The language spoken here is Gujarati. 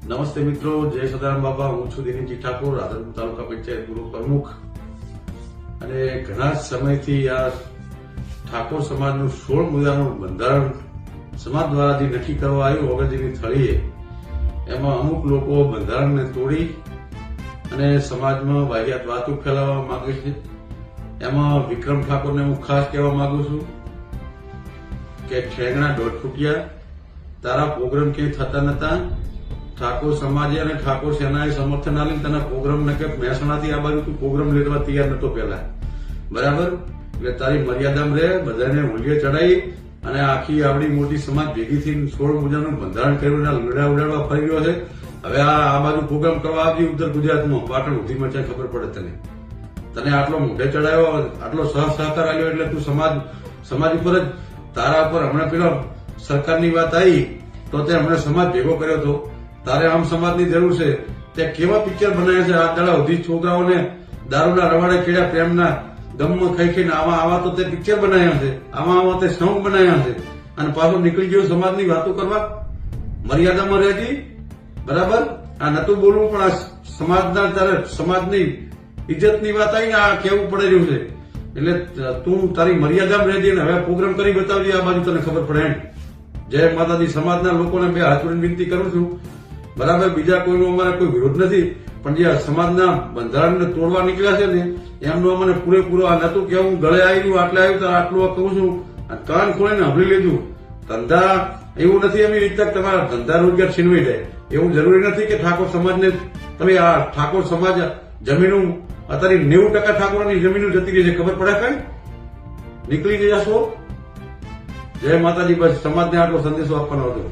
નમસ્તે મિત્રો, જય સદારામ બાબા. હું છું દિનેશજી ઠાકોર, રાધનપુર તાલુકા પંચાયત પૂર્વ પ્રમુખ. અને ઘણા સમયથી આ ઠાકોર સમાજનું 16 મુદ્દાનું બંધારણ સમાજ દ્વારા જે નક્કી કરવા આવ્યું ઓગણજીની થળીએ, એમાં અમુક લોકો બંધારણને તોડી અને સમાજમાં વાહિયાત વાતો ફેલાવવા માંગે છે. એમાં વિક્રમ ઠાકોરને હું ખાસ કહેવા માંગુ છું કે ઠેંગણા દોઢ ફૂટિયા, તારા પ્રોગ્રામ ક્યાંય થતા નતા. ઠાકોર સમાજે અને ઠાકોર સેનાએ સમર્થન આપ્યું તને પ્રોગ્રામ ને કે મહેસાણાથી આ બાજુ તું પ્રોગ્રામ લેવા તૈયાર નતો પહેલા, બરાબર? એટલે તારી મર્યાદામાં રહે. બધાને ઊંઘે ચડાવી અને આખી આવડી મોટી સમાજ ભેગી થઈને 16 મુદ્દાનું બંધારણ કર્યું, લંગડા ઉડાડવા ફરી રહ્યો છે. હવે આ બાજુ પ્રોગ્રામ કરવા આવજે ઉત્તર ગુજરાતમાં, પાટણ ઉધીમાં છે, ખબર પડે તને આટલો મોઢે ચડાવ્યો, આટલો સહકાર આવ્યો, એટલે તું સમાજ ઉપર જ તારા ઉપર હમણાં પેલા સરકારની વાત આવી તો તે હમણાં સમાજ ભેગો કર્યો હતો. તારે આમ સમાજની જરૂર છે. તે કેવા પિક્ચર બનાવ્યા છે આ દાડા સુધી, છોકરાઓને દારૂના રવાડે ખેડ્યા, પ્રેમના ગમમાં ખાઈ ખાઈને આવા તો તે પિક્ચર બનાવ્યા છે, આવા તે સોંગ બનાવ્યા છે, અને પાછો નીકળી ગયો સમાજની વાતો કરવા. મર્યાદામાં રહેજી, બરાબર? આ નતું બોલવું, પણ આ સમાજના તારે સમાજની ઇજ્જતની વાત આવીને આ કેવું પડે રહ્યું છે. એટલે તું તારી મર્યાદામાં રહેજે ને હવે પ્રોગ્રામ કરી બતાવજે, આ બાજુ તને ખબર પડે. જય માતાજી. સમાજના લોકોને બે હાથ જોડીને વિનંતી કરું છું, બરાબર? બીજા કોઈનો અમારે કોઈ વિરોધ નથી, પણ જે સમાજના બંધારણને તોડવા નીકળ્યા છે ને એમનો અમને પૂરેપૂરો આ નતું કે હું ગળે આવ્યું આટલે આવ્યું તો આટલું કહું છું. કાન ખોલીને સાંભળી લેજો. ધંધા એવું નથી એવી રીતે તમારા ધંધા રોજગાર છીનવી જાય, એવું જરૂરી નથી કે ઠાકોર સમાજને તમે આ ઠાકોર સમાજ જમીનો અત્યારે 90% ઠાકોરની જમીનો જતી રહી છે, ખબર પડે કઈ નીકળી જશો. જય માતાજી. બસ સમાજને આટલો સંદેશો આપવાનો હતો.